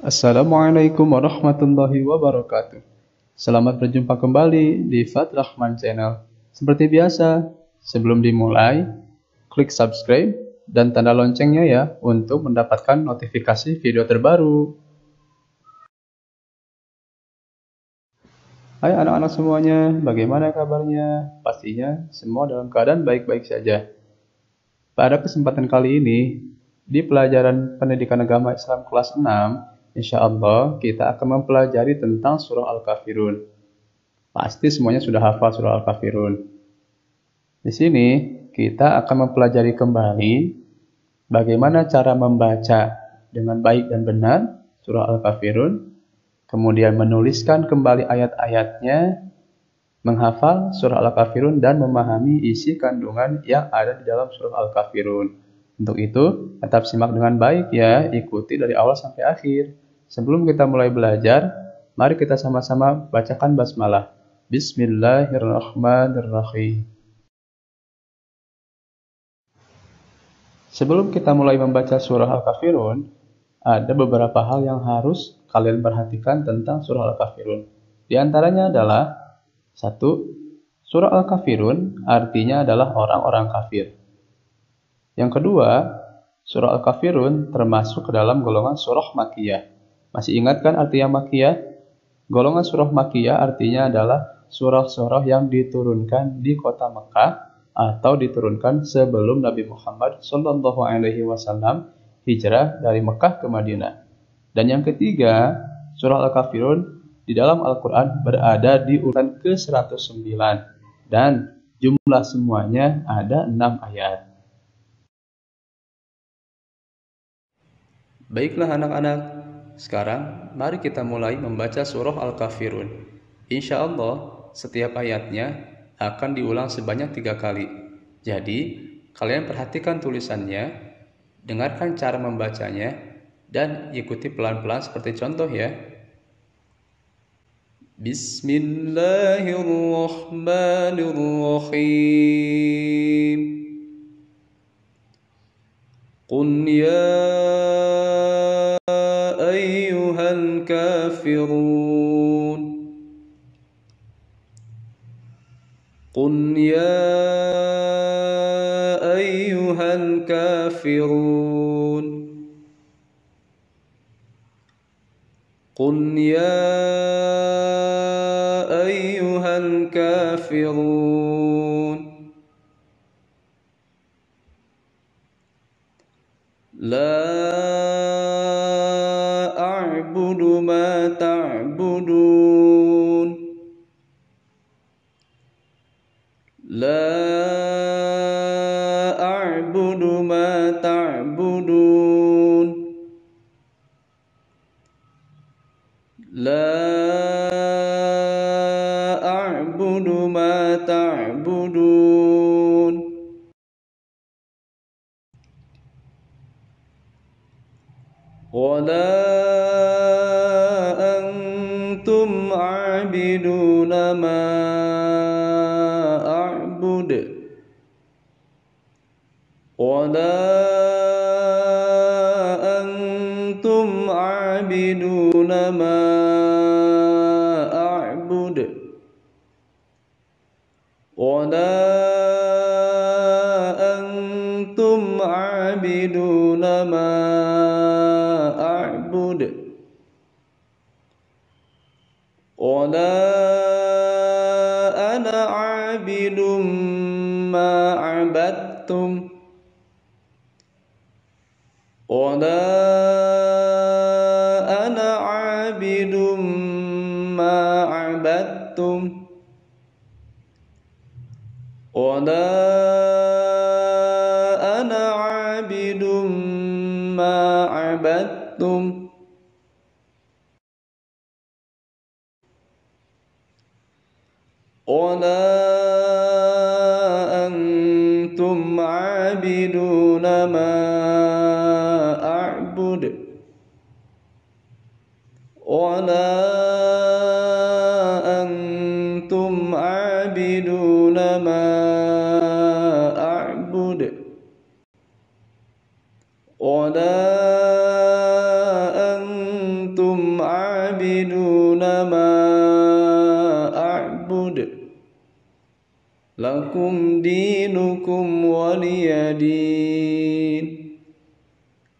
Assalamualaikum warahmatullahi wabarakatuh. Selamat berjumpa kembali di Fatrahman Channel. Seperti biasa, sebelum dimulai, klik subscribe dan tanda loncengnya ya untuk mendapatkan notifikasi video terbaru. Hai anak-anak semuanya, bagaimana kabarnya? Pastinya semua dalam keadaan baik-baik saja. Pada kesempatan kali ini, di pelajaran Pendidikan Agama Islam kelas 6, insya Allah kita akan mempelajari tentang surah Al-Kafirun. Pasti semuanya sudah hafal surah Al-Kafirun. Di sini kita akan mempelajari kembali bagaimana cara membaca dengan baik dan benar surah Al-Kafirun, kemudian menuliskan kembali ayat-ayatnya, menghafal surah Al-Kafirun, dan memahami isi kandungan yang ada di dalam surah Al-Kafirun. Untuk itu, tetap simak dengan baik ya, ikuti dari awal sampai akhir. Sebelum kita mulai belajar, mari kita sama-sama bacakan basmalah. Bismillahirrahmanirrahim. Sebelum kita mulai membaca surah Al-Kafirun, ada beberapa hal yang harus kalian perhatikan tentang surah Al-Kafirun. Di antaranya adalah 1. Surah Al-Kafirun artinya adalah orang-orang kafir. Yang kedua, surah Al-Kafirun termasuk ke dalam golongan surah Makkiyah. Masih ingat kan artinya Makkiyah? Golongan surah Makkiyah artinya adalah surah-surah yang diturunkan di kota Mekah atau diturunkan sebelum Nabi Muhammad SAW hijrah dari Mekah ke Madinah. Dan yang ketiga, surah Al-Kafirun di dalam Al-Quran berada di urutan ke-109 dan jumlah semuanya ada 6 ayat. Baiklah anak-anak, sekarang mari kita mulai membaca surah Al-Kafirun. Insya Allah setiap ayatnya akan diulang sebanyak 3 kali. Jadi kalian perhatikan tulisannya, dengarkan cara membacanya, dan ikuti pelan-pelan seperti contoh ya. Bismillahirrahmanirrahim. Qul ya ayyuhal kafirun. Qul ya ayyuhal kafirun. Qul ya ayyuhal kafirun. La a'budu ma ta'budun. La a'budu ma ta'budun. La a'budu ma ta'budun. Wala antum a'biduna ma a'bud. Wala antum a'biduna ma a'bud. Wala antum a'biduna ma a'bud. Wala ana a'bidum ma a'badtum. Wala ana a'bidum ma a'badtum. Wala ana a'bidum ma a'badtum. Wala antum a'biduna ma a'bud. Wala antum a'biduna ma a'bud. Wala تعبدون ما أعبد لكم دينكم ولي دين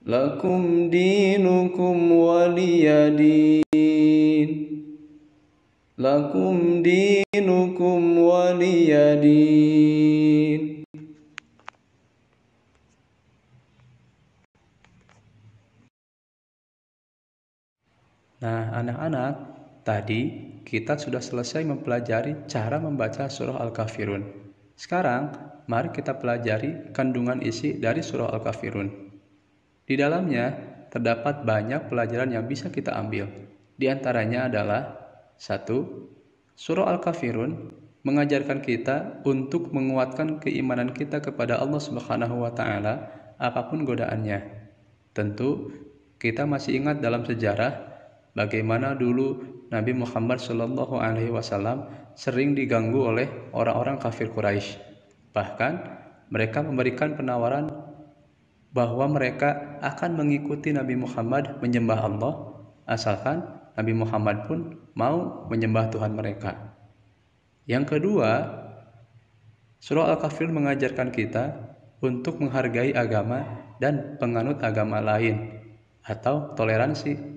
لكم دينكم ولي دين لكم دينكم ولي دين. Nah, anak-anak, tadi kita sudah selesai mempelajari cara membaca surah Al-Kafirun. Sekarang, mari kita pelajari kandungan isi dari surah Al-Kafirun. Di dalamnya terdapat banyak pelajaran yang bisa kita ambil. Di antaranya adalah 1. Surah Al-Kafirun mengajarkan kita untuk menguatkan keimanan kita kepada Allah Subhanahu wa taala apapun godaannya. Tentu kita masih ingat dalam sejarah bagaimana dulu Nabi Muhammad SAW sering diganggu oleh orang-orang kafir Quraisy. Bahkan mereka memberikan penawaran bahwa mereka akan mengikuti Nabi Muhammad menyembah Allah asalkan Nabi Muhammad pun mau menyembah Tuhan mereka. Yang kedua, surah Al-Kafirun mengajarkan kita untuk menghargai agama dan penganut agama lain atau toleransi.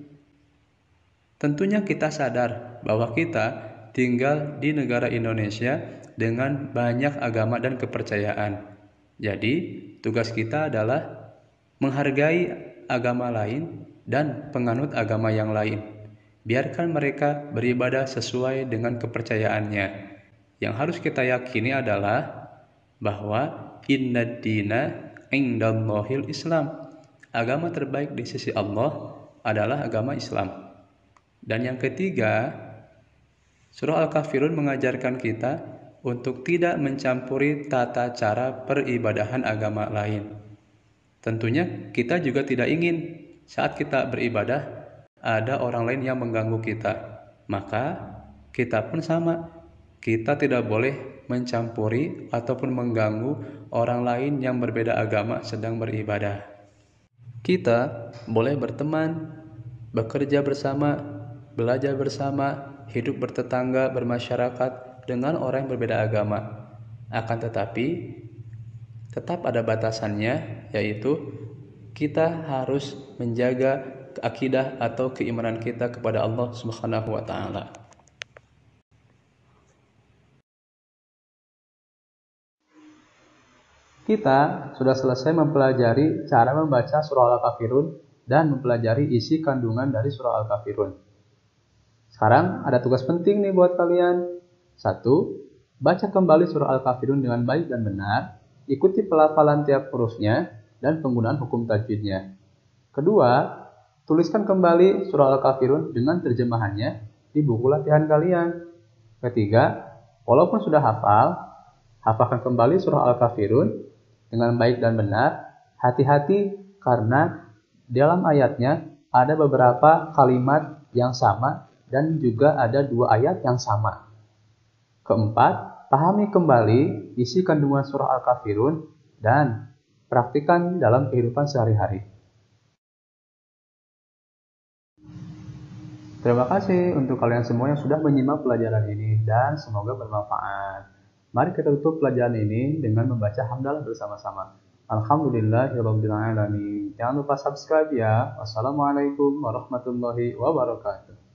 Tentunya kita sadar bahwa kita tinggal di negara Indonesia dengan banyak agama dan kepercayaan. Jadi, tugas kita adalah menghargai agama lain dan penganut agama yang lain. Biarkan mereka beribadah sesuai dengan kepercayaannya. Yang harus kita yakini adalah bahwa innad dina indallahil Islam. Agama terbaik di sisi Allah adalah agama Islam. Dan yang ketiga, surah Al-Kafirun mengajarkan kita untuk tidak mencampuri tata cara peribadahan agama lain. Tentunya kita juga tidak ingin saat kita beribadah ada orang lain yang mengganggu kita. Maka kita pun sama. Kita tidak boleh mencampuri ataupun mengganggu orang lain yang berbeda agama sedang beribadah. Kita boleh berteman, bekerja bersama, belajar bersama, hidup bertetangga, bermasyarakat dengan orang yang berbeda agama. Akan tetapi, tetap ada batasannya, yaitu kita harus menjaga akidah atau keimanan kita kepada Allah Subhanahu wa taala. Kita sudah selesai mempelajari cara membaca surah Al-Kafirun dan mempelajari isi kandungan dari surah Al-Kafirun. Sekarang ada tugas penting nih buat kalian. 1. Baca kembali surah Al-Kafirun dengan baik dan benar. Ikuti pelafalan tiap hurufnya dan penggunaan hukum tajwidnya. 2. Tuliskan kembali surah Al-Kafirun dengan terjemahannya di buku latihan kalian. 3. Walaupun sudah hafal, hafalkan kembali surah Al-Kafirun dengan baik dan benar. Hati-hati karena dalam ayatnya ada beberapa kalimat yang sama dan juga ada 2 ayat yang sama. 4. Pahami kembali isi kandungan surah Al-Kafirun dan praktikkan dalam kehidupan sehari-hari. Terima kasih untuk kalian semua yang sudah menyimak pelajaran ini dan semoga bermanfaat. Mari kita tutup pelajaran ini dengan membaca hamdalah bersama-sama. Alhamdulillahirabbil alamin. Jangan lupa subscribe ya. Wassalamualaikum warahmatullahi wabarakatuh.